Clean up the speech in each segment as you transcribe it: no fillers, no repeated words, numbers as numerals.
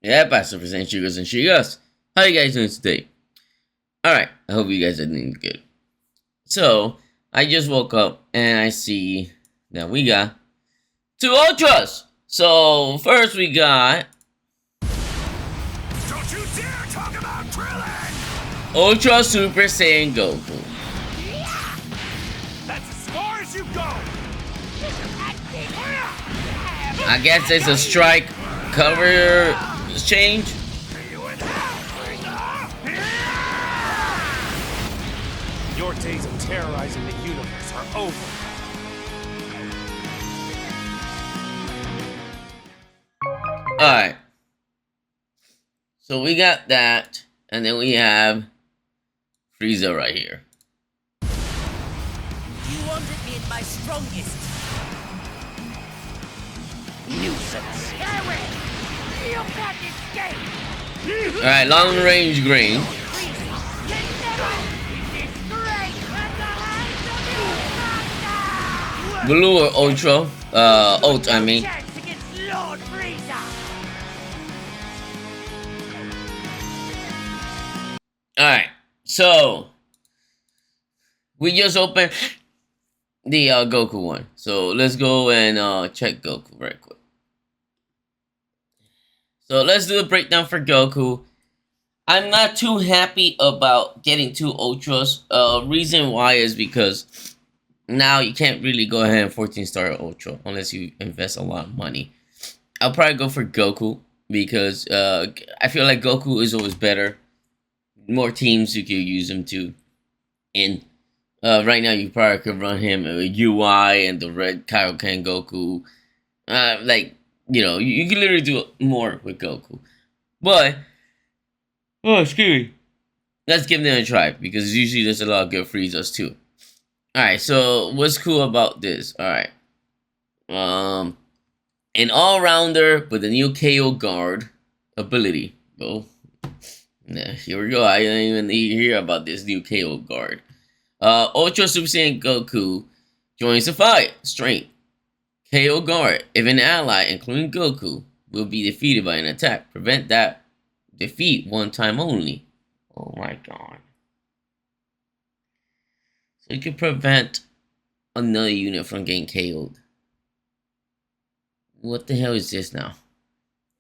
Yeah, Pastor present Chicos and Chicas. How you guys doing today? Alright, I hope you guys are doing good. So, I just woke up and I see that we got two Ultras! So, first we got Don't you dare talk about Krillin! Ultra Super Saiyan Goku. That's as far as you go! I guess it's a strike cover change. Your days of terrorizing the universe are over. Alright. So we got that, and then we have Frieza right here. You underbid my strongest. Nuisance. You can't escape. Alright, long range green. Blue or Ultra? Ult, I mean. Alright, so we just opened the Goku one. So let's go and check Goku right quick. So let's do a breakdown for Goku. I'm not too happy about getting two Ultras. Reason why is because now you can't really go ahead and 14-star Ultra unless you invest a lot of money. I'll probably go for Goku because I feel like Goku is always better. More teams you could use him to. And right now you probably could run him UI and the red Kaioken Goku. You can literally do more with Goku. But oh, excuse me. Let's give them a try because usually there's a lot of good Friezas too. Alright, so what's cool about this? Alright. An all-rounder with a new KO guard ability. Oh. Yeah, here we go. I didn't even hear about this new KO guard. Ultra Super Saiyan Goku joins the fight. Strength. KO guard. If an ally, including Goku, will be defeated by an attack, prevent that defeat one time only. Oh my god. So you can prevent another unit from getting KO'd. What the hell is this now?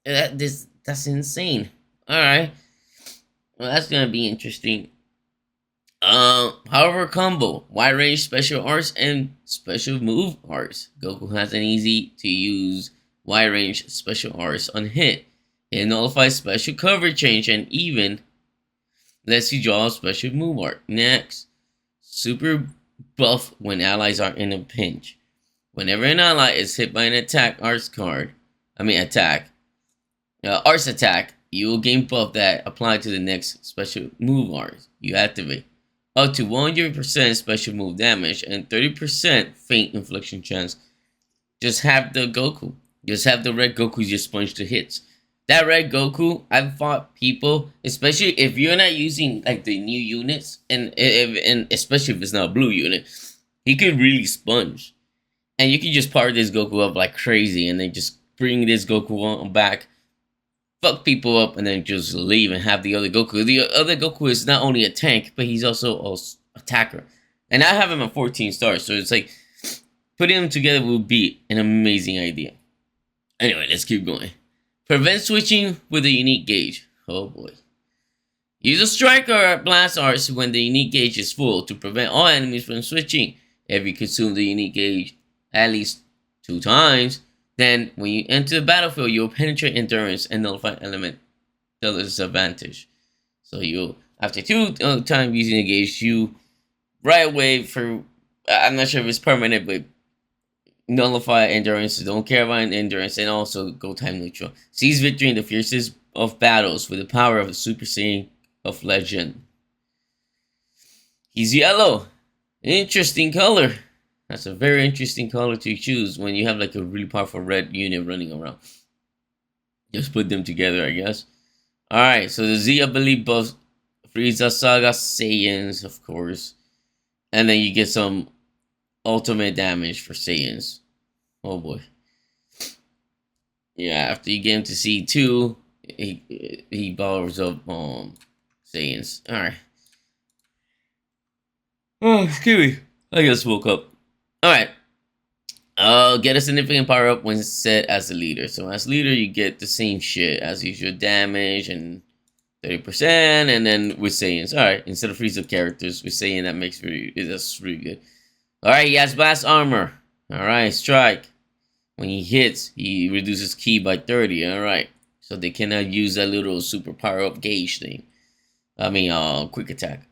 That's insane. Alright. Well, that's gonna be interesting. However, combo, wide range special arts and special move arts. Goku has an easy to use wide range special arts on hit. It nullifies special cover change and even lets you draw a special move art. Next, super buff when allies are in a pinch. Whenever an ally is hit by an arts attack, you will gain buff that apply to the next special move art you activate. Up to 100% special move damage and 30% faint infliction chance. Just have the Goku. Just have the red Goku just sponge the hits. That red Goku, I've fought people, especially if you're not using like the new units, and especially if it's not a blue unit, he could really sponge. And you can just power this Goku up like crazy and then just bring this Goku on back, fuck people up, and then just leave and have the other Goku. The other Goku is not only a tank, but he's also an attacker. And I have him at 14 stars, so it's like, putting them together would be an amazing idea. Anyway, let's keep going. Prevent switching with a unique gauge. Oh boy. Use a strike or blast arts when the unique gauge is full to prevent all enemies from switching. If you consume the unique gauge at least 2 times, then when you enter the battlefield, you'll penetrate endurance and nullify element disadvantage. So you'll, after 2 times using the gauge, you right away for, I'm not sure if it's permanent, but nullify endurance, don't care about endurance, and also go time neutral. Seize victory in the fiercest of battles with the power of a Super Saiyan of Legend. He's yellow. Interesting color. That's a very interesting color to choose when you have like a really powerful red unit running around. Just put them together, I guess. Alright, so the Z ability buffs Frieza Saga Saiyans, of course. And then you get some ultimate damage for Saiyans. Oh boy. Yeah, after you get him to C2, he powers up Saiyans. Alright. Oh, excuse me. I just woke up. Alright. Get a significant power up when set as a leader. So as leader, you get the same shit as usual, damage and 30%, and then with Saiyans. Alright, instead of freeze up characters, with Saiyan that makes that's really good. Alright, he has blast armor. Alright, strike. When he hits, he reduces ki by 30. Alright. So they cannot use that little super power up gauge thing. I mean, quick attack.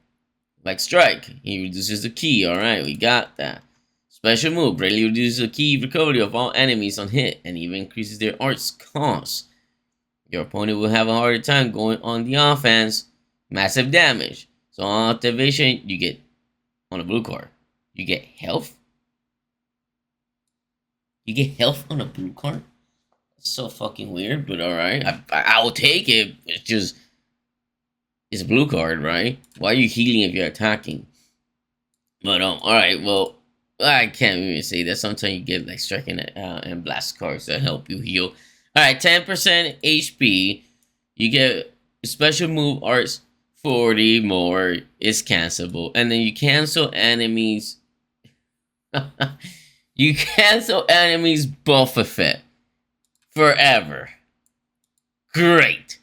Like strike. He reduces the ki. Alright, we got that. Special move. Greatly reduces the ki recovery of all enemies on hit. And even increases their arts cost. Your opponent will have a harder time going on the offense. Massive damage. So on activation, you get, on a blue card, you get health. You get health on a blue card? That's so fucking weird, but alright. I'll take it. It's just, it's a blue card, right? Why are you healing if you're attacking? But, alright, well, I can't even say that. Sometimes you get, like, striking and blast cards that help you heal. Alright, 10% HP. You get special move arts 40 more. It's cancelable. And then you cancel enemies. You cancel enemies buff effect. Forever. Great.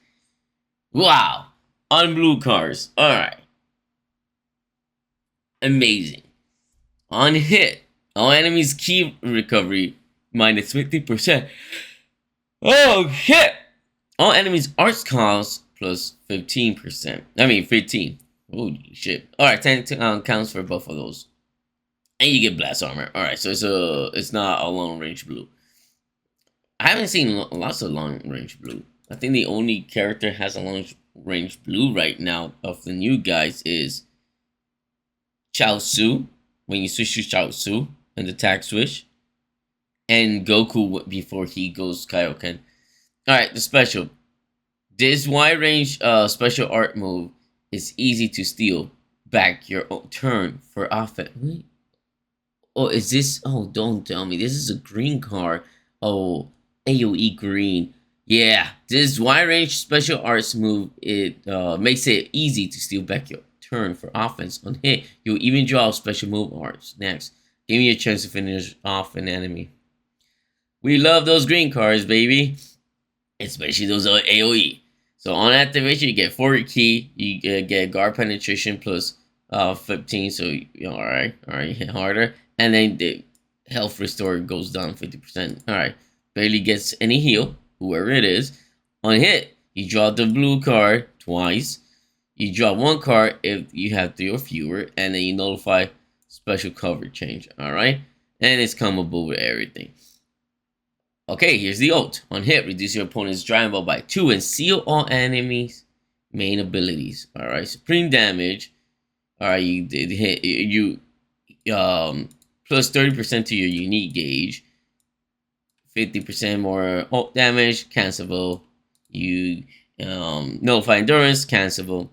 Wow. On blue cards. Alright. Amazing. On hit. All enemies ki recovery minus 50%. Oh shit! All enemies arts cost plus 15%. I mean 15. Holy shit. Alright, 10 counts for both of those. And you get blast armor. Alright, so it's not a long range blue. I haven't seen lots of long range blue. I think the only character has a long range blue right now of the new guys is Chaozu. When you switch to Chaozu and the tag switch. And Goku before he goes Kaioken. Alright, the special. This wide range special art move is easy to steal back your own turn for offense. Wait. Oh, is this? Oh, don't tell me. This is a green card. Oh, AoE green. Yeah, this wide range special arts move, it makes it easy to steal back your turn for offense. On hit, you'll even draw special move arts. Next, give me a chance to finish off an enemy. We love those green cards, baby. Especially those AoE. So on activation, you get 40 ki. You get guard penetration plus 15. So alright, hit harder. And then the health restore goes down 50%. Alright. Barely gets any heal, whoever it is. On hit, you draw the blue card twice. You draw one card if you have 3 or fewer. And then you nullify special cover change. Alright. And it's comboable with everything. Okay, here's the ult. On hit, reduce your opponent's Dragon Ball by 2 and seal all enemies' main abilities. Alright, supreme damage. Alright, you did hit you plus 30% to your unique gauge. 50% more ult damage, cancelable. You nullify endurance, cancelable.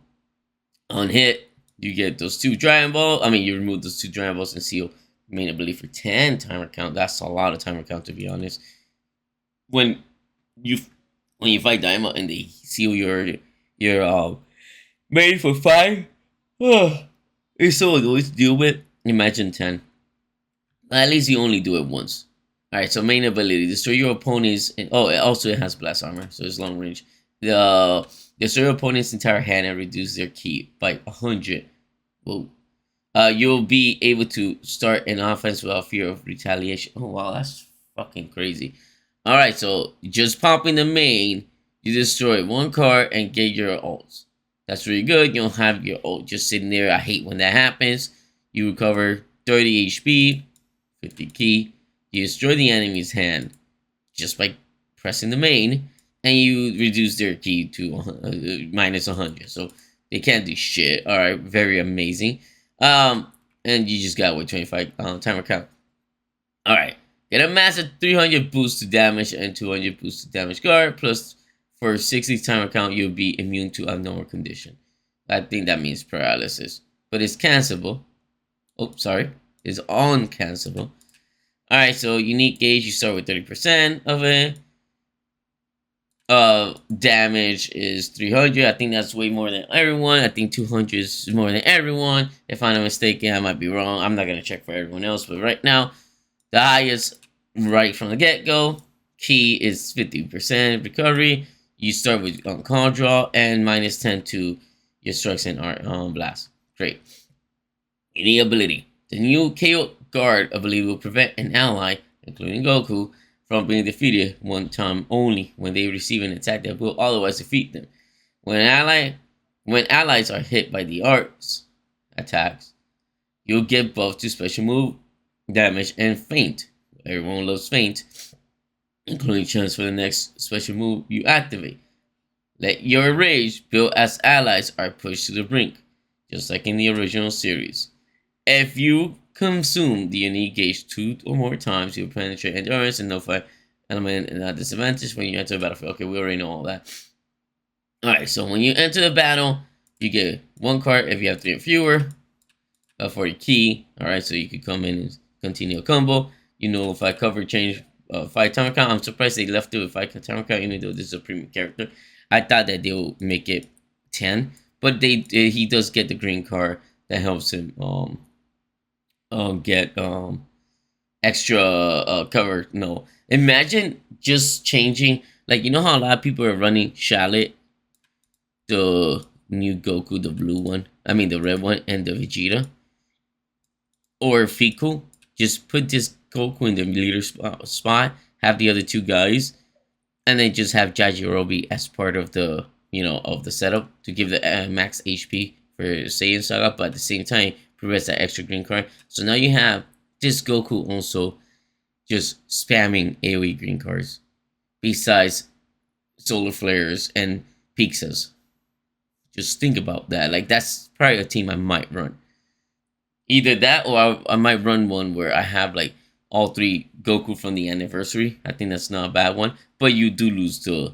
On hit, you get those 2 Dragon Balls. I mean, you remove those 2 Dragon Balls and seal main ability for 10 timer count. That's a lot of timer count, to be honest. When you fight Daima and they seal your main for 5, it's so annoying to deal with. Imagine 10. At least you only do it once. Alright, so main ability, destroy your opponent's, it has blast armor, so it's long range. Destroy your opponent's entire hand and reduce their ki by 100. Whoa. You'll be able to start an offense without fear of retaliation. Oh wow, that's fucking crazy. Alright, so just popping the main, you destroy 1 card and get your ults. That's really good. You don't have your ult just sitting there. I hate when that happens. You recover 30 HP, 50 ki. You destroy the enemy's hand just by pressing the main, and you reduce their ki to minus 100. So they can't do shit. Alright, very amazing. And you just got with 25 timer count. Alright. Get a massive 300 boost to damage and 200 boost to damage guard. Plus, for 60 timer count, you'll be immune to abnormal condition. I think that means paralysis. But it's cancelable. Oh, sorry. It's uncancelable. Alright, so unique gauge, you start with 30% of it. Damage is 300. I think that's way more than everyone. I think 200 is more than everyone. If I'm not mistaken, I might be wrong. I'm not gonna check for everyone else, but right now, the highest right from the get-go. Key is 50% recovery. You start with call draw and minus 10 to your strikes and art blast. Great. Any ability. The new KO guard ability will prevent an ally, including Goku, from being defeated one time only when they receive an attack that will otherwise defeat them. When allies are hit by the art's attacks, you'll get buffed to special move, damage, and feint. Everyone loves feint, including chance for the next special move you activate. Let your rage build as allies are pushed to the brink, just like in the original series. If you consume the unique gauge 2 or more times, you'll penetrate endurance and nullify element and at disadvantage when you enter the battlefield. Okay, we already know all that. Alright, so when you enter the battle, you get 1 card if you have 3 or fewer for your key. Alright, so you can come in and continue a combo. You nullify cover change 5 timer count. I'm surprised they left it with 5 timer count, even though this is a premium character. I thought that they'll make it 10, but he does get the green card that helps him get extra cover. No, imagine just changing, like, you know how a lot of people are running Charlotte, the new Goku, the blue one, I mean the red one, and the Vegeta, or Fiku. Just put this Goku in the leader spot, have the other 2 guys, and then just have Yajirobe as part of the, of the setup to give the max HP for Saiyan Saga, but at the same time prevents that extra green card. So now you have this Goku also just spamming AoE green cards, besides solar flares and Pixas. Just think about that. Like, that's probably a team I might run. Either that, or I might run one where I have like all 3 Goku from the anniversary. I think that's not a bad one, but you do lose the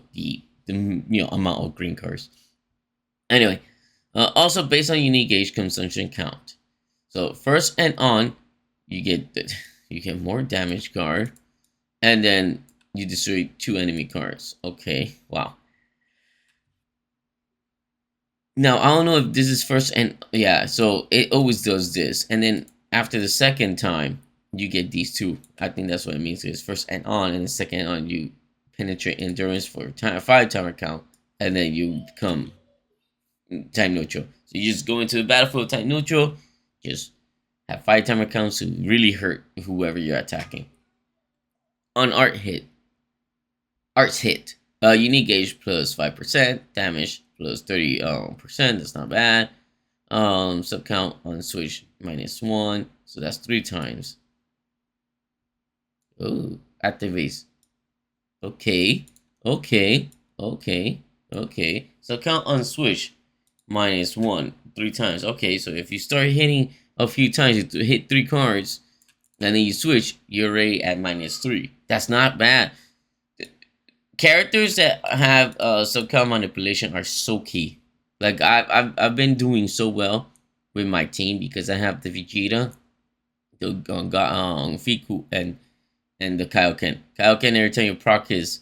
amount of green cards. Anyway, also based on unique gauge consumption count. So first and on, you get more damage card, and then you destroy 2 enemy cards. Okay, wow. Now, I don't know if this is first and... Yeah, so it always does this. And then after the second time, you get these 2. I think that's what it means. It's first and the second on, you penetrate endurance for 5 timer count. And then you become time neutral. So you just go into the battlefield time neutral. Just have 5 timer counts to really hurt whoever you're attacking. On Art's hit. Unique gauge plus 5%. Damage plus 30%, that's not bad. Sub count on switch -1, so that's 3 times. Oh, activates. Okay. Sub count on switch -1, 3 times. Okay, so if you start hitting a few times, you hit 3 cards, and then you switch, you're already at -3. That's not bad. Characters that have subcount manipulation are so key. Like, I've been doing so well with my team because I have the Vegeta, the Fiku, and the Kaioken. Kaioken, every time you proc his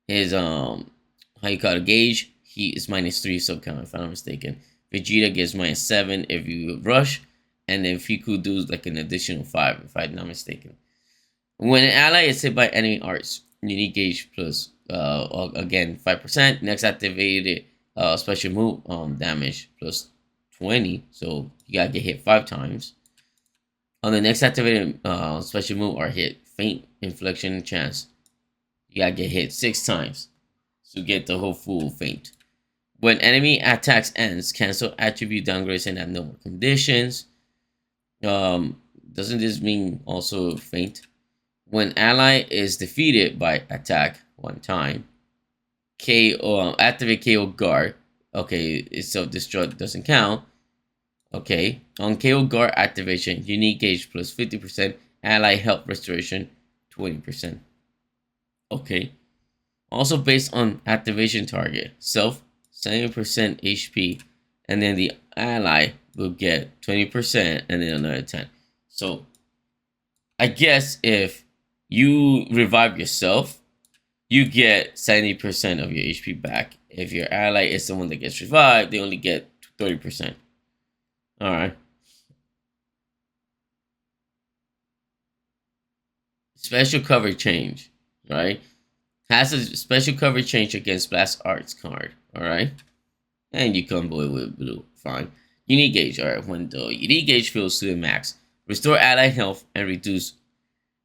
how you call it, gauge, he is -3 subcount if I'm not mistaken. Vegeta gets -7 if you rush, and then Fiku does like an additional 5 if I'm not mistaken. When an ally is hit by enemy arts, unique gauge plus again 5%. Next activated special move damage plus 20. So you gotta get hit 5 times. On the next activated special move or hit, feint inflection chance, you gotta get hit 6 times to get the whole full feint. When enemy attacks ends, cancel attribute downgrades and abnormal conditions. Doesn't this mean also feint? When ally is defeated by attack 1 time, KO activate KO guard. Okay, it's self-destruct, doesn't count. Okay, on KO guard activation, unique gauge plus 50%, ally health restoration 20%. Okay, also based on activation target, self 70% HP, and then the ally will get 20% and then another 10. So I guess if you revive yourself, you get 70% of your HP back. If your ally is someone that gets revived, they only get 30%. Alright. Special cover change, right? Has a special cover change against Blast Arts card, alright? And you combo it with blue, fine. Unique gauge, alright, when the unique gauge fills to the max, restore ally health and reduce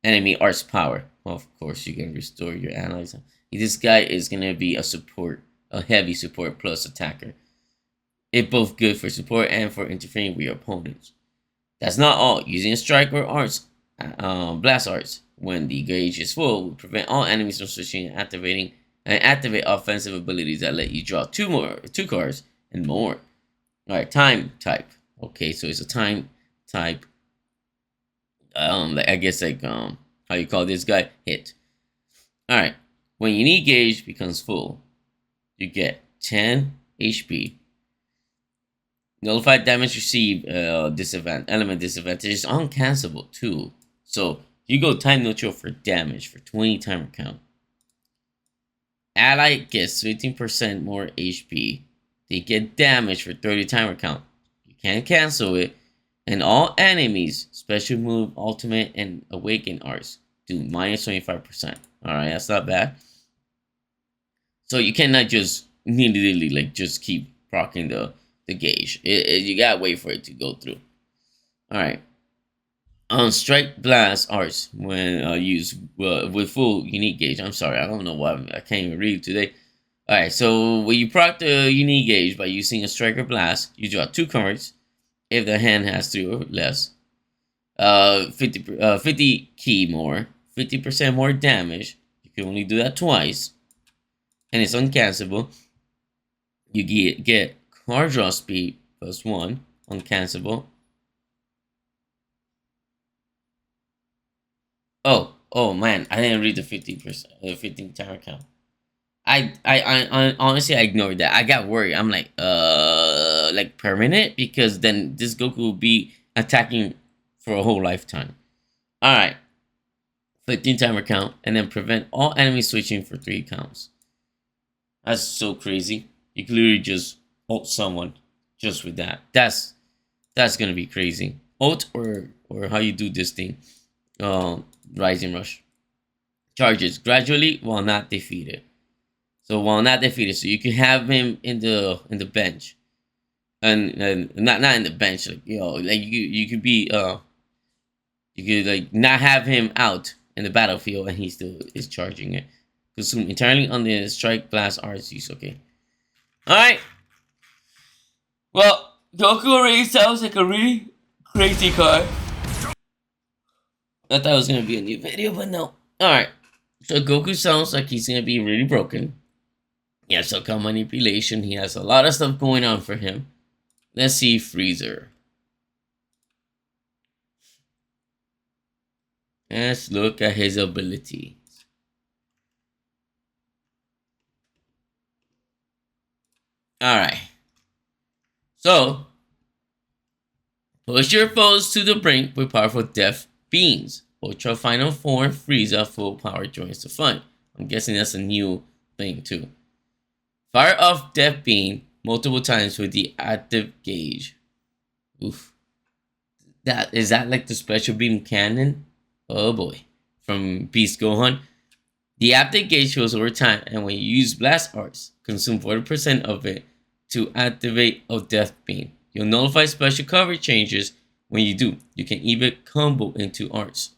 enemy arts power. Well, of course, you can restore your allies. This guy is gonna be a support, a heavy support plus attacker. It's both good for support and for interfering with your opponents. That's not all. Using a strike or arts, blast arts, when the gauge is full, will prevent all enemies from switching and activate offensive abilities that let you draw two cards and more. Alright, time type. Okay, so it's a time type. I guess how you call this guy? Hit. Alright, when unique gauge becomes full, you get 10 HP. Nullified damage received element disadvantage is uncancelable too. So you go time neutral for damage for 20 timer count. Ally gets 15% more HP. They get damage for 30 timer count. You can't cancel it. And all enemies, special move, ultimate, and awaken arts do minus 25%. Alright, that's not bad. So you cannot just immediately just keep proccing the gauge. You gotta wait for it to go through. Alright. On strike blast arts when used with full unique gauge. I'm sorry, I don't know why I can't even read today. Alright, so when you proc the unique gauge by using a strike or blast, you draw 2 cards if the hand has 3 or less. 50 key more, 50% more damage. You can only do that twice. And it's uncancelable. You get card draw speed +1, uncancelable. Oh man, I didn't read the 50%, 15 timer count. I honestly I ignored that. I got worried. I'm like permanent, because then this Goku will be attacking for a whole lifetime. All right, 15 timer count, and then prevent all enemies switching for 3 counts. That's so crazy. You can literally just ult someone just with that. That's gonna be crazy. Ult or how you do this thing. Rising Rush. Charges gradually while not defeated. So while not defeated, so you can have him in the bench, and not in the bench, like you could be you could not have him out in the battlefield and he still is charging it. Consume entirely on the strike blast arts use. Okay. Alright. Well, Goku already sounds like a really crazy card. I thought it was gonna be a new video, but no. Alright. So Goku sounds like he's gonna be really broken. He has so-called manipulation. He has a lot of stuff going on for him. Let's see Freezer. Let's look at his ability. Alright. So, push your foes to the brink with powerful death beams. Ultra Final Form Frieza full power joins the fun. I'm guessing that's a new thing too. Fire off Death Beam multiple times with the active gauge. Oof. Is that like the special beam cannon? Oh boy. From Beast Gohan. The active gauge fills over time, and when you use blast arts, consume 40% of it to activate a death beam. You'll nullify special cover changes. When you do, you can even combo into arts.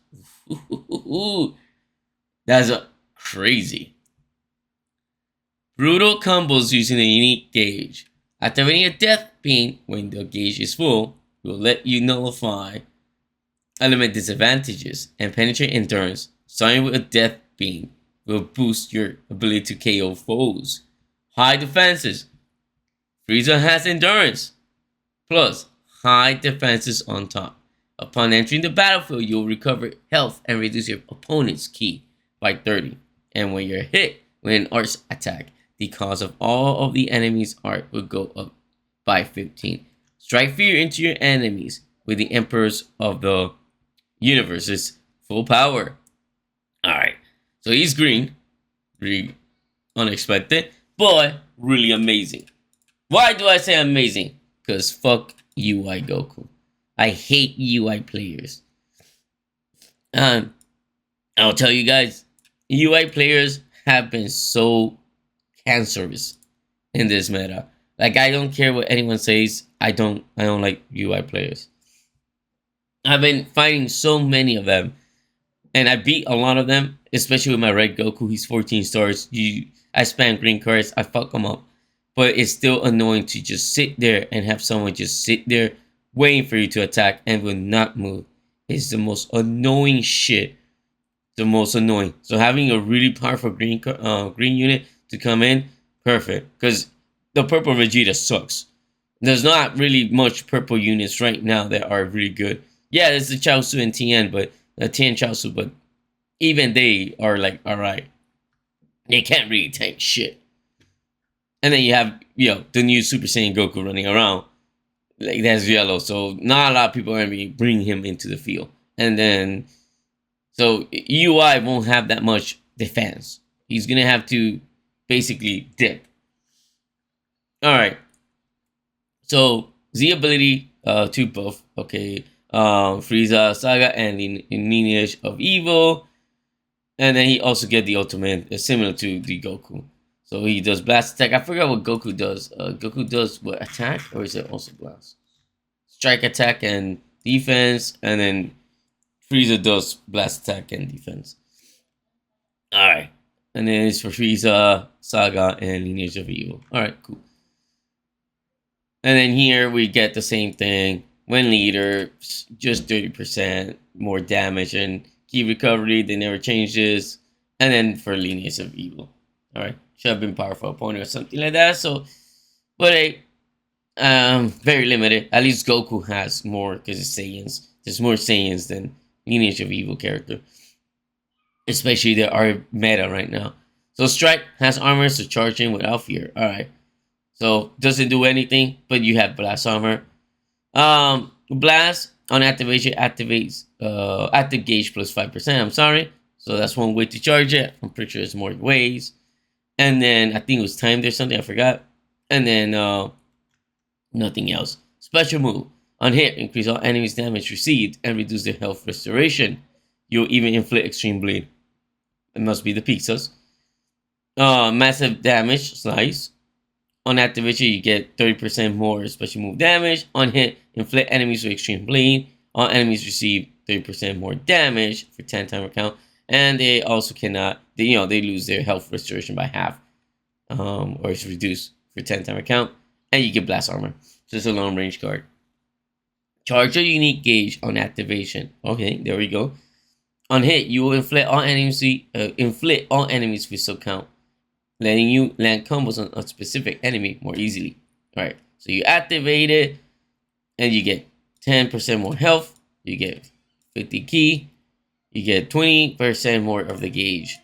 That's crazy. Brutal combos using a unique gauge. Activating a death beam when the gauge is full will let you nullify element disadvantages and penetrate endurance. Starting with a death beam will boost your ability to KO foes. High defenses. Frieza has endurance plus high defenses on top. Upon entering the battlefield, you'll recover health and reduce your opponent's ki by 30. And when you're hit with an arts attack, the cost of all of the enemy's art will go up by 15. Strike fear into your enemies with the Emperors of the Universe's full power. Alright, so he's green. really unexpected, but really amazing. Why do I say amazing? Because fuck UI Goku. I hate UI players. Um, I'll tell you guys, UI players have been so cancerous in this meta. Like, I don't care what anyone says. I don't like UI players. I've been fighting so many of them, and I beat a lot of them, especially with my red Goku. He's 14 stars. I spam green cards. I fuck him up, but it's still annoying to just sit there and have someone just sit there waiting for you to attack and will not move. It's the most annoying shit. The most annoying. So having a really powerful green unit to come in, perfect. Because the purple Vegeta sucks. There's not really much purple units right now that are really good. Yeah, there's the Chaozu and Tien, but the Tien Chaozu, but even they are like, alright. They can't really tank shit. And then you have, the new Super Saiyan Goku running around. Like, that's yellow. So not a lot of people are going to be bringing him into the field. And then, so UI won't have that much defense. He's going to have to basically dip. Alright. So, Z ability to buff. Okay. Frieza Saga and Lineage of Evil. And then he also get the ultimate similar to the Goku. So he does blast attack. I forgot what Goku does. Goku does what, attack, or is it also blast? Strike attack and defense, and then Frieza does blast attack and defense. Alright. And then it's for Frieza, Saga, and Lineage of Evil. Alright, cool. And then here we get the same thing. When leader, just 30% more damage and key recovery. They never change this. And then for Lineage of Evil. Alright. Should have been powerful opponent or something like that. So, but hey, very limited. At least Goku has more because it's Saiyans. There's more Saiyans than Lineage of Evil character. Especially the our meta right now. So Strike has armor, so charge in without fear. Alright. So doesn't do anything, but you have blast armor. Blast on activation activates active gauge plus 5%. I'm sorry. So that's one way to charge it. I'm pretty sure there's more ways. And then I think it was timed or something. I forgot. And then nothing else. Special move. On hit, increase all enemies' damage received and reduce their health restoration. You'll even inflict extreme bleed. It must be the pizzas. Massive damage. Slice. On activation, you get 30% more special move damage. On hit, inflict enemies with extreme bleed. All enemies receive 30% more damage for 10 timer count. And they also cannot, they lose their health restoration by half. Or it's reduced for 10 timer count. And you get blast armor. So it's a long range card. Charge your unique gauge on activation. Okay, there we go. On hit, you will inflict all enemies with sub count, letting you land combos on a specific enemy more easily. Alright, so you activate it, and you get 10% more health, you get 50 key, you get 20% more of the gauge,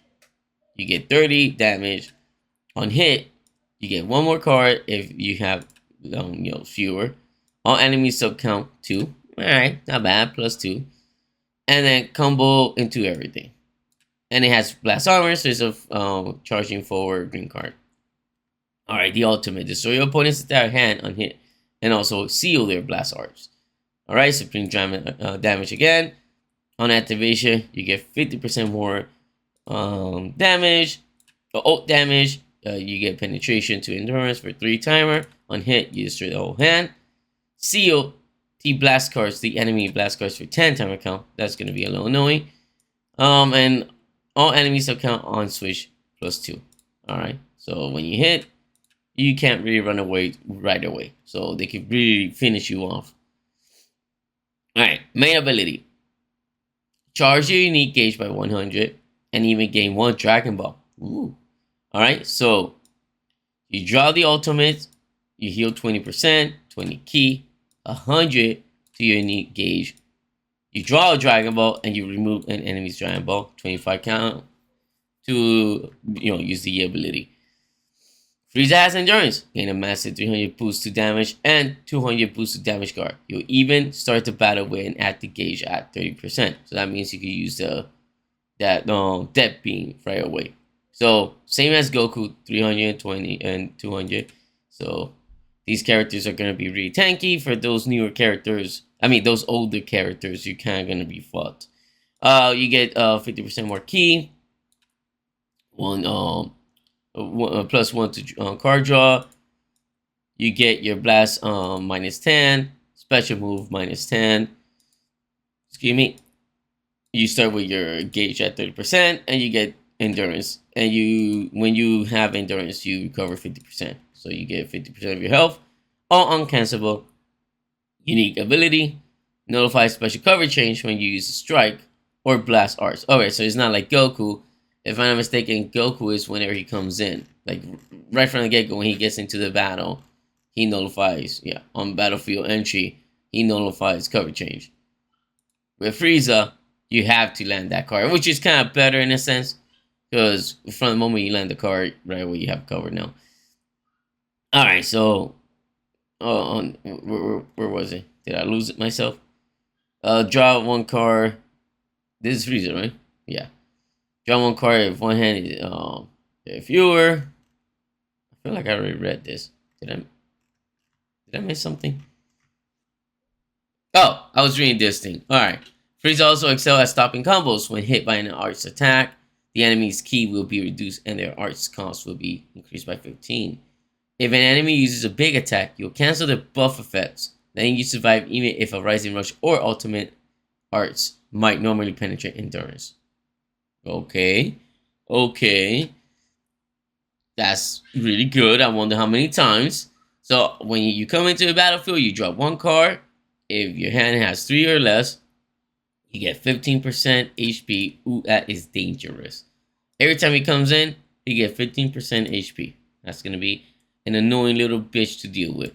you get 30 damage. On hit, you get one more card if you have fewer. All enemies sub count 2. Alright, not bad, plus 2. And then combo into everything. And it has blast armor, so it's a charging forward green card. Alright, the ultimate. Destroy your opponent's entire hand on hit. And also seal their blast arms. Alright, supreme damage again. On activation, you get 50% more damage. Ult damage. You get penetration to endurance for 3 timer. On hit, you destroy the whole hand. Seal the blast cards, the enemy blast cards for 10 timer count. That's going to be a little annoying. And all enemies sub count on switch plus 2. Alright, so when you hit, you can't really run away right away. So they can really finish you off. Alright, main ability. Charge your unique gauge by 100 and even gain 1 Dragon Ball. Ooh. Alright, so you draw the ultimate, you heal 20%, 20 key, 100 to your unique gauge. You draw a Dragon Ball and you remove an enemy's Dragon Ball, 25 count to use the ability. Frieza has endurance, gain a massive 300 boost to damage and 200 boost to damage guard. You'll even start the battle with an active gauge at 30%. So that means you can use that depth beam right away So same as Goku, 320 and 200. So these characters are gonna be really tanky. For those newer characters, I mean those older characters, you kind of gonna be fucked. You get 50% more ki, one plus one to card draw. You get your blast minus 10, special move minus 10. Excuse me. You start with your gauge at 30%, and you get endurance. And when you have endurance, you recover 50%. So you get 50% of your health. All uncancelable. Unique ability. Nullify special cover change when you use a strike or blast arts. Okay, so it's not like Goku. If I'm not mistaken, Goku is whenever he comes in. Like right from the get-go, when he gets into the battle, he nullifies. Yeah, on battlefield entry, he nullifies cover change. With Frieza, you have to land that card, which is kind of better in a sense, because from the moment you land the card, right away you have cover now. Alright, so where was it? Did I lose it myself? Draw one card. This is Frieza, right? Yeah. Draw one card if one hand is fewer. I feel like I already read this. Did I miss something? Oh, I was reading this thing. Alright. Frieza also excel at stopping combos when hit by an arts attack. The enemy's ki will be reduced and their arts cost will be increased by 15. If an enemy uses a big attack, you'll cancel the buff effects, letting you survive even if a Rising Rush or Ultimate Arts might normally penetrate endurance. Okay. That's really good. I wonder how many times. So when you come into the battlefield, you drop one card. If your hand has 3 or less, you get 15% HP. Ooh, that is dangerous. Every time he comes in, you get 15% HP. That's going to be an annoying little bitch to deal with.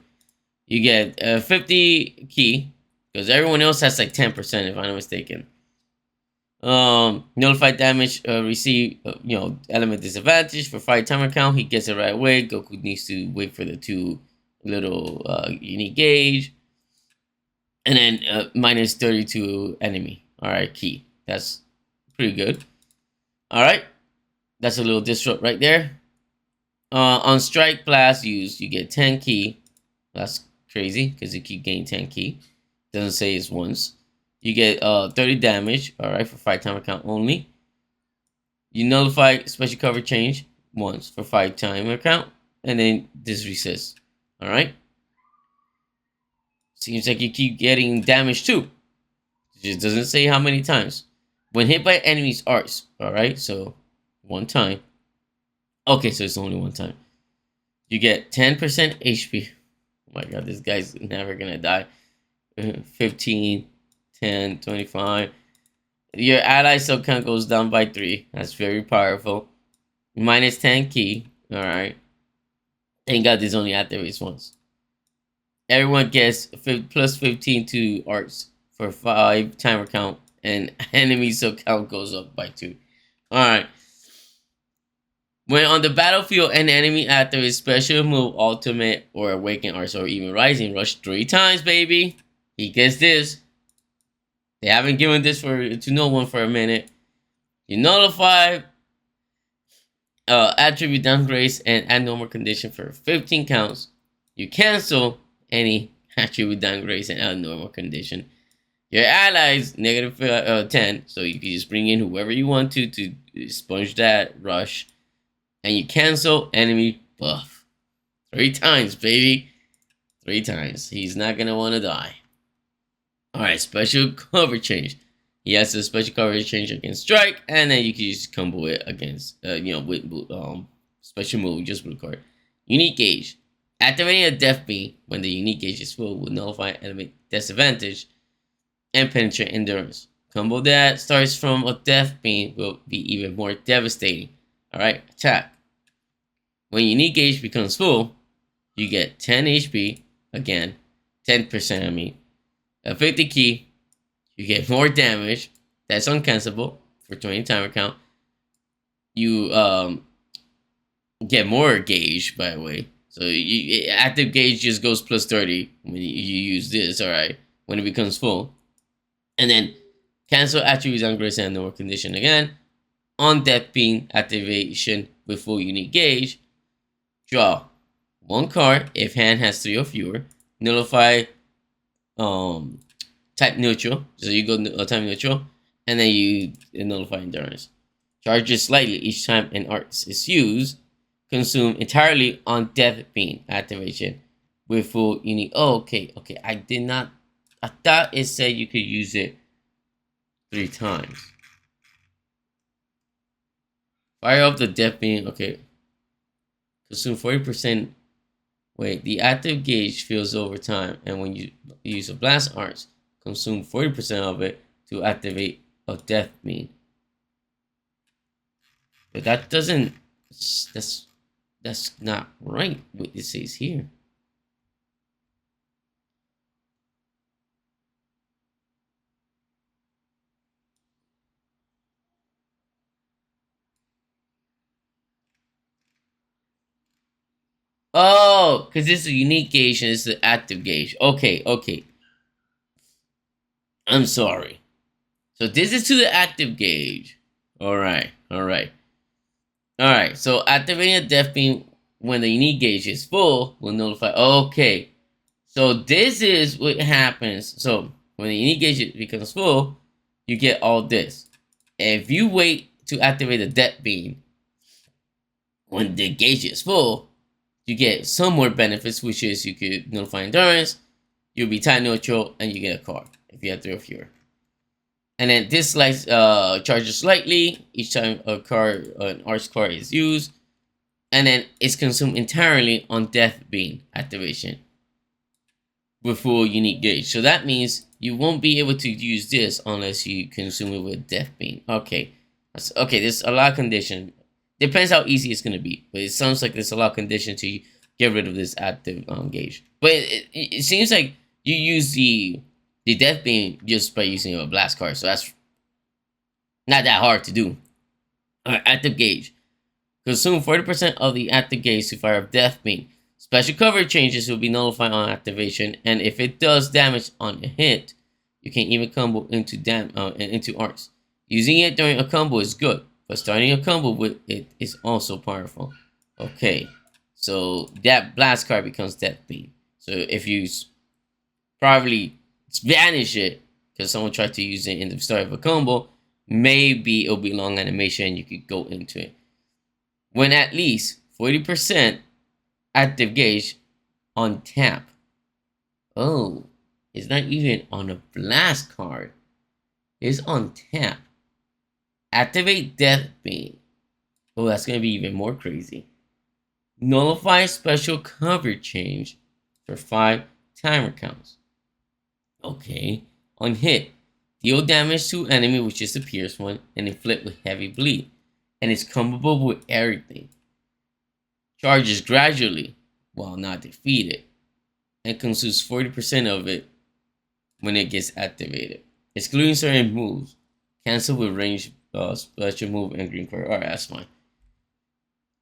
You get 50 ki, because everyone else has like 10% if I'm not mistaken. Nullified damage receive element disadvantage for fight timer count. He gets it right away. Goku needs to wait for the 2 little unique gauge. And then minus 32 enemy. Alright, ki. That's pretty good. Alright. That's a little disrupt right there. On strike blast use, you get 10 ki. That's crazy because you keep getting 10 ki. Doesn't say it's once. You get 30 damage. Alright, for fight timer count only. You nullify special cover change once for fight timer count. And then this resets. Alright. Seems like you keep getting damage too. It just doesn't say how many times. When hit by enemies' arts. Alright, so one time. Okay, so it's only one time. You get 10% HP. Oh my god, this guy's never gonna die. 15, 10, 25. Your ally cell count goes down by 3. That's very powerful. Minus 10 ki. Alright. Thank god this only activates once. Everyone gets plus 15 to arts for 5 timer count, and enemy cell count goes up by 2. Alright. When on the battlefield, an enemy activates special move, ultimate, or awaken arts, or even rising rush 3 times, baby. He gets this. They haven't given this to no one for a minute. You nullify attribute downgrades and add normal condition for 15 counts. You cancel any attribute downgrades and add normal condition. Your allies negative 10, so you can just bring in whoever you want to sponge that rush. And you cancel enemy buff. 3 times, baby. 3 times. He's not gonna want to die. Alright, special cover change. He has a special cover change against strike, and then you can just combo it against, with special move, just blue card. Unique gauge. Activating a death beam when the unique gauge is full will nullify enemy disadvantage and penetrate endurance. Combo that starts from a death beam will be even more devastating. Alright, attack. When unique gauge becomes full, you get 10 HP, again, 10% I mean. A 50 ki, you get more damage, that's uncancelable for 20 timer count. You get more gauge, by the way. So active gauge just goes plus 30 when you use this, alright, when it becomes full. And then cancel attributes downgrades and normal condition again. on Death Beam activation with full unique gauge. Draw 1 card if hand has 3 or fewer. Nullify type neutral, so you go type neutral, and then you nullify endurance. Charges slightly each time an arts is used. Consume entirely on Death Beam activation with full unique. Oh, okay. I did not. I thought it said you could use it 3 times. Fire up the Death Beam. Okay. Consume 40%. Wait, the active gauge fills over time, and when you use a blast arts, consume 40% of it to activate a Death Beam. But that doesn't. That's not right. What it says here. Oh, because this is a unique gauge and it's the active gauge. Okay. I'm sorry. So this is to the active gauge. Alright. So activating a Death Beam when the unique gauge is full will nullify. Okay. So this is what happens. So when the unique gauge becomes full, you get all this. If you wait to activate the Death Beam when the gauge is full, you get some more benefits, which is you could nullify endurance, you'll be type neutral, and you get a card if you have 3 or fewer. And then this charges slightly each time an arts card is used, and then it's consumed entirely on Death Beam activation with full unique gauge. So that means you won't be able to use this unless you consume it with Death Beam. Okay, there's a lot of condition. Depends how easy it's gonna be, but it sounds like there's a lot of condition to get rid of this active gauge. But it seems like you use the Death Beam just by using a blast card, so that's not that hard to do. Alright, active gauge. Consume 40% of the active gauge to fire up Death Beam. Special cover changes will be nullified on activation, and if it does damage on a hit, you can even combo into arcs. Using it during a combo is good, but starting a combo with it is also powerful. Okay, so that blast card becomes Death Beam. So if you probably vanish it because someone tried to use it in the start of a combo, maybe it'll be long animation and you could go into it. When at least 40% active gauge on tap. Oh, it's not even on a blast card. It's on tap. Activate Death Beam. Oh, that's going to be even more crazy. Nullify special cover change for 5 timer counts. Okay. On hit, deal damage to enemy, which is the pierce one, and inflict with heavy bleed. And it's comboable with everything. Charges gradually while not defeated. And consumes 40% of it when it gets activated. Excluding certain moves. Cancel with range special move and green card. Alright, that's fine.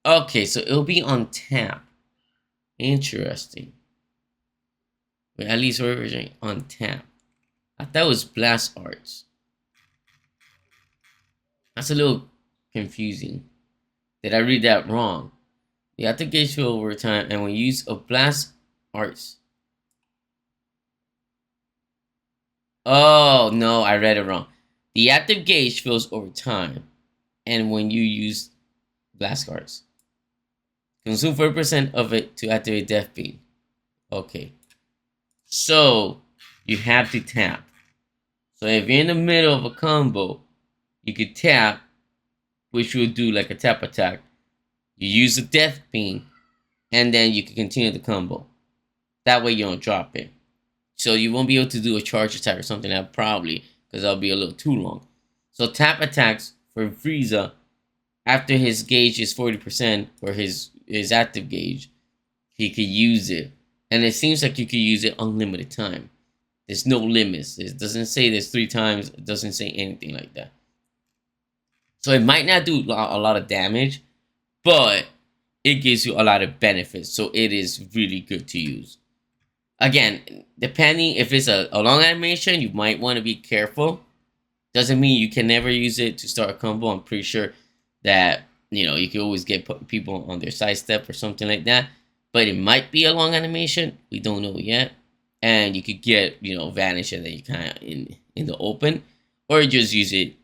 Okay, so it'll be on tap. Interesting. But at least we're on tap. I thought it was blast arts. That's a little confusing. Did I read that wrong? The active gauge fill over time, and when you use a blast arts. Oh no, I read it wrong. The active gauge fills over time, and when you use blast cards, consume 40% of it to activate Death Beam. Okay, so you have to tap. So if you're in the middle of a combo, you could tap, which will do like a tap attack. You use the Death Beam, and then you can continue the combo. That way you don't drop it. So you won't be able to do a charge attack or something like that, probably, because that'll be a little too long. So tap attacks for Frieza after his gauge is 40% for his active gauge, he could use it. And it seems like you could use it unlimited time. There's no limits. It doesn't say there's 3 times. It doesn't say anything like that. So it might not do a lot of damage, but it gives you a lot of benefits. So it is really good to use. Again, depending if it's a long animation, you might want to be careful. Doesn't mean you can never use it to start a combo. I'm pretty sure that, you know, you can always get people on their sidestep or something like that. But it might be a long animation. We don't know yet. And you could get, you know, vanish and then you kind of in the open, or just use it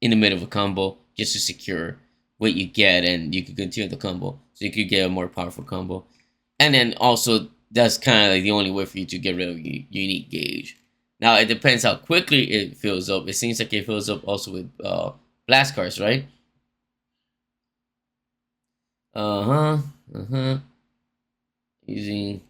in the middle of a combo just to secure what you get, and you could continue the combo, so you could get a more powerful combo. And then also that's kind of like the only way for you to get rid of unique gauge. Now it depends how quickly it fills up. It seems like it fills up also with blast cards, right? Using,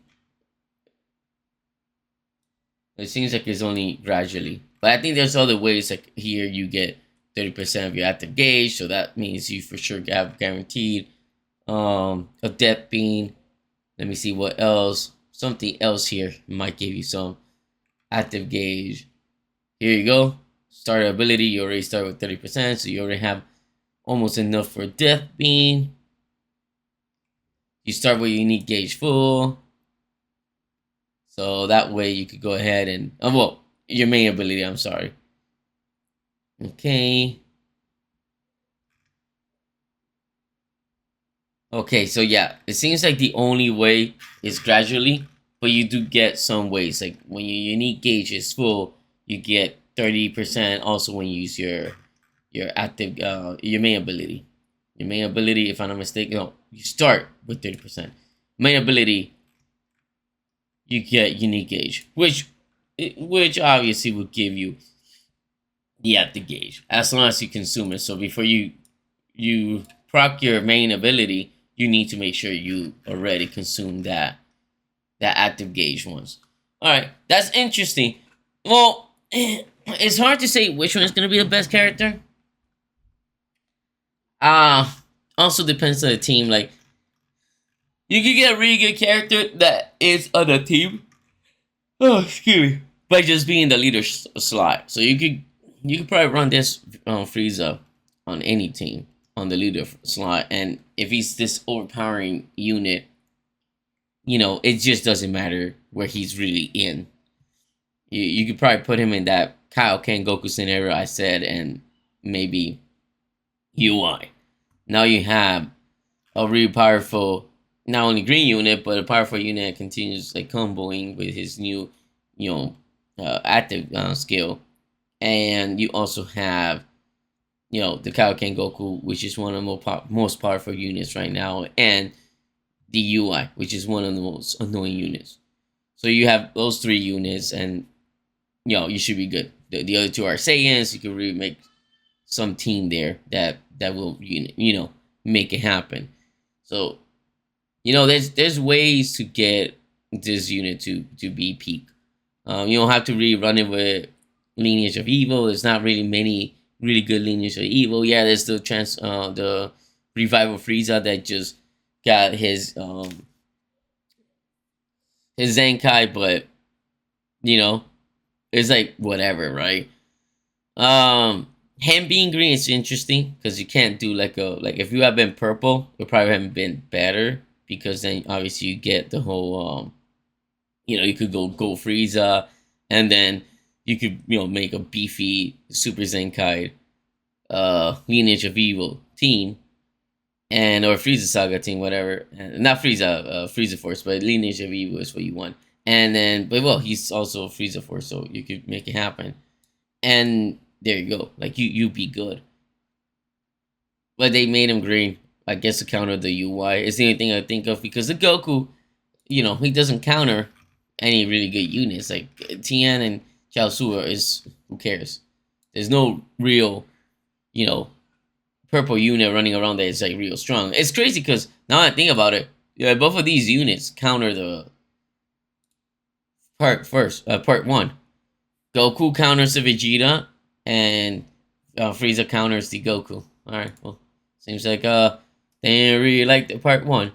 it seems like it's only gradually, but I think there's other ways. Like here, you get 30% of your active gauge, so that means you for sure have guaranteed a depth beam. Let me see what else. Something else here might give you some active gauge. Here you go. Starter ability, you already start with 30%, so you already have almost enough for depth beam. You start with unique gauge full, so that way you could go ahead and well, your main ability, I'm sorry. Okay. Okay, so yeah, it seems like the only way is gradually, but you do get some ways. Like when your unique gauge is full, you get 30% also when you use your active your main ability. Your main ability, if I'm not mistaken, no, you start with 30%. Main ability, you get unique gauge, which obviously will give you the active gauge as long as you consume it. So before you proc your main ability, you need to make sure you already consume that active gauge once. All right, that's interesting. Well, it's hard to say which one is gonna be the best character. Also depends on the team. Like you could get a really good character that is on the team. Oh, excuse me. By just being the leader slot, so you could probably run this Frieza on any team on the leader slot, and if he's this overpowering unit, you know, it just doesn't matter where he's really in. You could probably put him in that Kaioken Goku scenario I said, and maybe UI. Now you have a really powerful, not only green unit, but a powerful unit that continues like comboing with his new, you know, active skill. And you also have, you know, the Kaioken Goku, which is one of the most powerful units right now, and the UI, which is one of the most annoying units. So you have those three units, and you know you should be good. The other two are Saiyans. You can really make some team there that will you know make it happen. So you know there's ways to get this unit to be peak. You don't have to really run it with Lineage of Evil. There's not really many really good Lineage of Evil. Yeah, there's the Revival Frieza that just got his Zenkai, but you know it's like whatever, right? Him being green is interesting because you can't do like if you have been purple, it probably haven't been better, because then obviously you get the whole you know, you could go Frieza, and then you could, you know, make a beefy Super Zenkai Lineage of Evil team, and or Frieza Saga team, whatever. Not Frieza, Frieza Force, but Lineage of Evil is what you want. And then, but well, he's also Frieza Force, so you could make it happen. And there you go. Like you be good. But they made him green, I guess, to counter the UI. It's the only thing I think of, because the Goku, you know, he doesn't counter any really good units. Like Tien and Chaozu is, who cares? There's no real, you know, purple unit running around that is like real strong. It's crazy because now I think about it, yeah, both of these units counter the part one. Goku counters the Vegeta, and Frieza counters the Goku. All right, well, seems like they didn't really like the part one.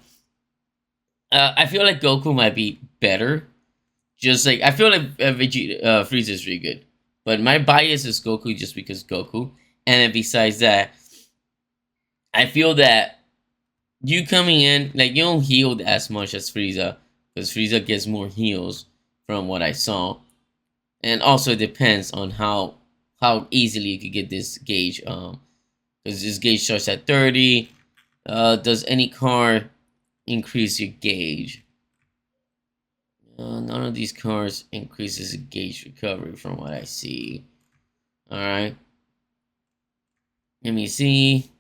I feel like Goku might be better. Just like I feel like Vegeta, Frieza is really good, but my bias is Goku just because Goku. And then besides that, I feel that you coming in, like, you don't heal as much as Frieza, because Frieza gets more heals from what I saw. And also it depends on how easily you could get this gauge. Because Because this gauge starts at 30. Does any card increase your gauge? None of these cards increases the gauge recovery from what I see. Alright. Let me see.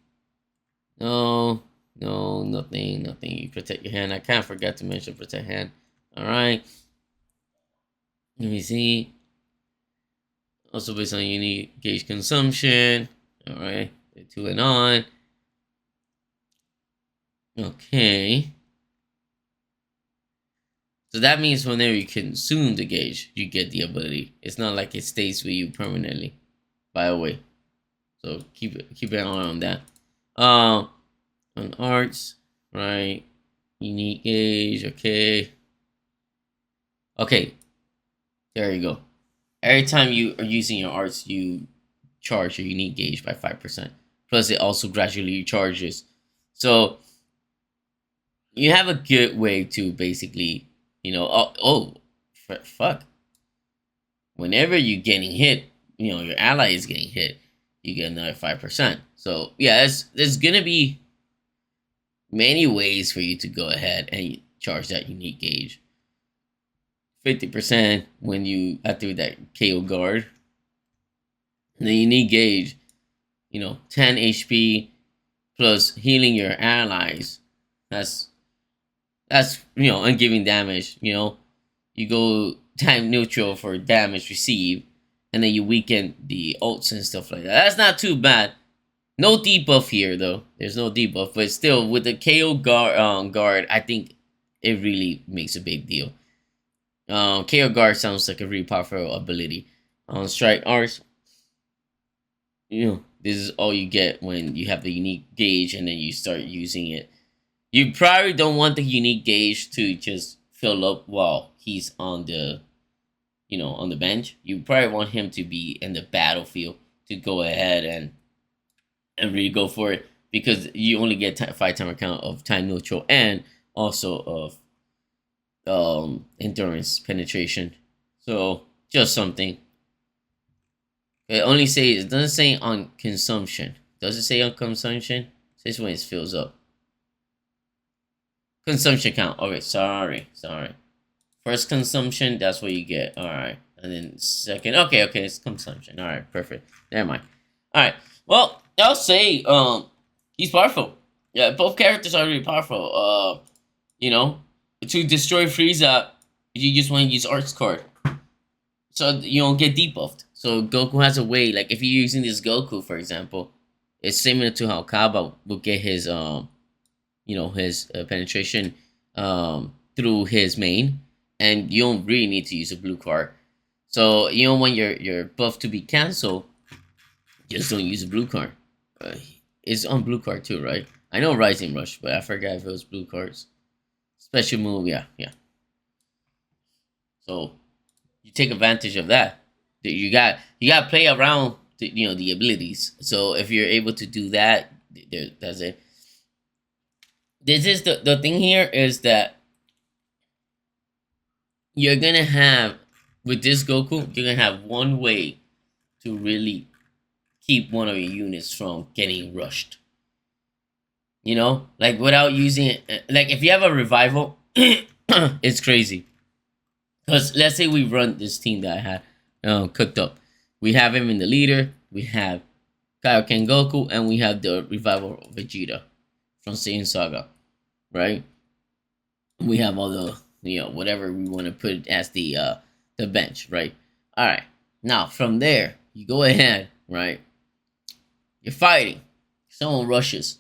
No, nothing. You protect your hand. I kind of forgot to mention protect hand. Alright. Let me see. Also based on unique gauge consumption. Alright. 2 and on. Okay. So that means whenever you consume the gauge, you get the ability. It's not like it stays with you permanently. By the way. So keep an eye on that. On arts, right? Unique gauge, okay. Okay. There you go. Every time you are using your arts, you charge your unique gauge by 5%. Plus it also gradually charges. So you have a good way to basically, you know, fuck. Whenever you're getting hit, you know, your ally is getting hit, you get another 5%. So yeah, there's gonna be many ways for you to go ahead and charge that unique gauge. 50% when you activate that KO guard. And the unique gauge, you know, 10 HP plus healing your allies. That's you know, and giving damage. You know, you go time neutral for damage received, and then you weaken the ults and stuff like that. That's not too bad. No debuff here though. There's no debuff, but still with the KO guard, I think it really makes a big deal. KO guard sounds like a really powerful ability. Strike arts. You know, this is all you get when you have the unique gauge and then you start using it. You probably don't want the unique gauge to just fill up while he's on the, you know, on the bench. You probably want him to be in the battlefield to go ahead and really go for it, because you only get 5 timer count of time neutral and also of endurance penetration. So just something. It only says, it doesn't say on consumption. Does it say on consumption? It says when it fills up. Consumption count. Okay, sorry. First consumption, that's what you get. Alright. And then second. Okay, it's consumption. Alright, perfect. Never mind. Alright. Well, I'll say he's powerful. Yeah, both characters are really powerful. You know, to destroy Frieza, you just want to use Arts card. So you don't get debuffed. So Goku has a way, like if you're using this Goku, for example, it's similar to how Kaba will get his you know, his penetration through his main, and you don't really need to use a blue card. So you don't want your buff to be cancelled, just don't use a blue card. It's on blue card too, right? I know Rising Rush, but I forgot if it was blue cards. Special move, yeah. So you take advantage of that. You got to play around the, you know, the abilities. So if you're able to do that, that's it. This is the thing here is that you're gonna have, with this Goku, you're gonna have one way to really keep one of your units from getting rushed. You know, like without using it. Like if you have a revival, it's crazy. Because let's say we run this team that I had cooked up. We have him in the leader. We have Kaioken Goku, and we have the revival of Vegeta from Saiyan Saga, right? We have all the, you know, whatever we want to put as the bench, right? All right. Now from there, you go ahead, right? You're fighting. Someone rushes.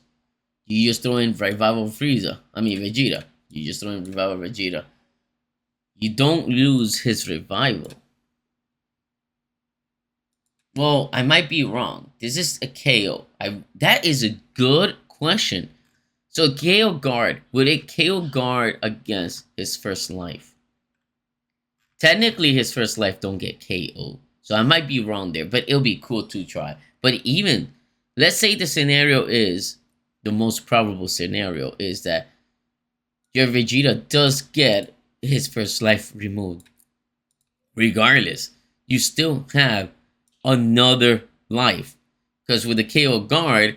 You just throw in revival Frieza. I mean Vegeta. You just throw in revival Vegeta. You don't lose his revival. Well, I might be wrong. This is a KO. That is a good question. So KO guard, would it KO guard against his first life? Technically, his first life don't get KO. So I might be wrong there, but it'll be cool to try. But even, let's say the scenario is, the most probable scenario is that your Vegeta does get his first life removed. Regardless, you still have another life. Because with the KO guard,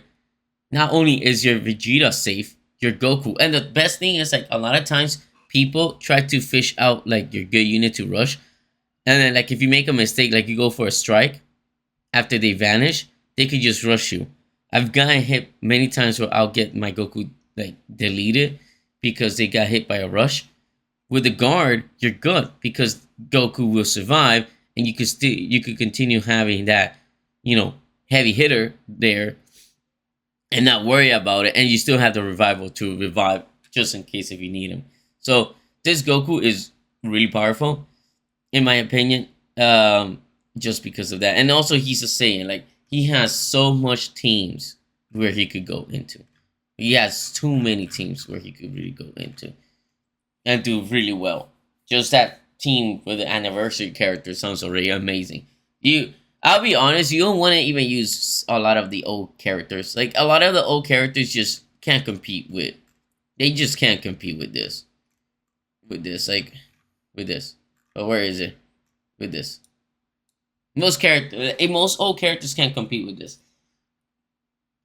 not only is your Vegeta safe, your Goku, and the best thing is like a lot of times people try to fish out like your good unit to rush, and then like if you make a mistake, like you go for a strike after they vanish, they could just rush you. I've gotten hit many times where I'll get my Goku like deleted because they got hit by a rush. With the guard, you're good because Goku will survive, and you could continue having that, heavy hitter there, and not worry about it, and you still have the revival to revive just in case if you need him. So this Goku is really powerful, in my opinion, just because of that, and also he's a Saiyan. Like he has so much teams where he could go into. He has too many teams where he could really go into and do really well. Just that team with the anniversary character sounds already amazing. I'll be honest, you don't want to even use a lot of the old characters. Like a lot of the old characters just can't compete with. They just can't compete with this. With this. But where is it? With this. Most old characters can't compete with this.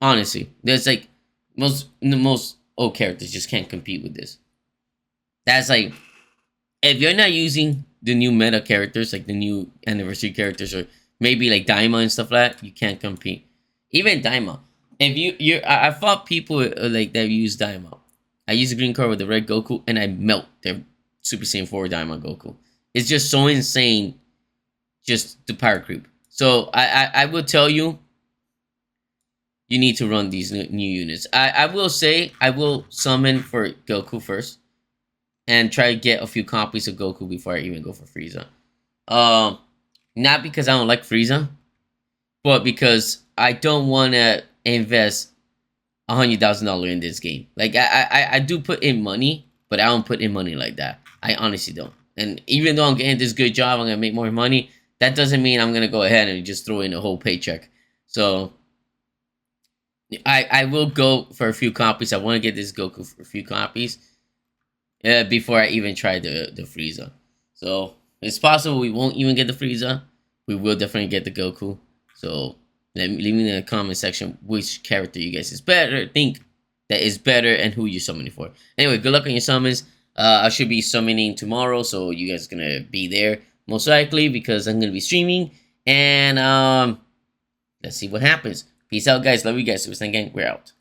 Honestly, there's like most old characters just can't compete with this. That's like, if you're not using the new meta characters, like the new anniversary characters, or maybe like Daima and stuff like that, you can't compete. Even Daima, if I fought people like that use Daima. I use a green card with the red Goku, and I melt their Super Saiyan 4 Daima Goku. It's just so insane, just the power creep. So I will tell you, you need to run these new units. I will say I will summon for Goku first, and try to get a few copies of Goku before I even go for Frieza. Not because I don't like Frieza, but because I don't want to invest $100,000 in this game. Like I do put in money, but I don't put in money like that. I honestly don't. And even though I'm getting this good job, I'm gonna make more money. That doesn't mean I'm gonna go ahead and just throw in a whole paycheck. So I will go for a few copies. I want to get this Goku for a few copies. Before I even try the Frieza. So it's possible we won't even get the Frieza. We will definitely get the Goku. So leave me in the comment section which character you guys think that is better and who you're summoning for. Anyway, good luck on your summons. I should be summoning tomorrow, so you guys are gonna be there most likely because I'm gonna be streaming. And let's see what happens. Peace out, guys. Love you guys. Super Saiyan Gang. We're out.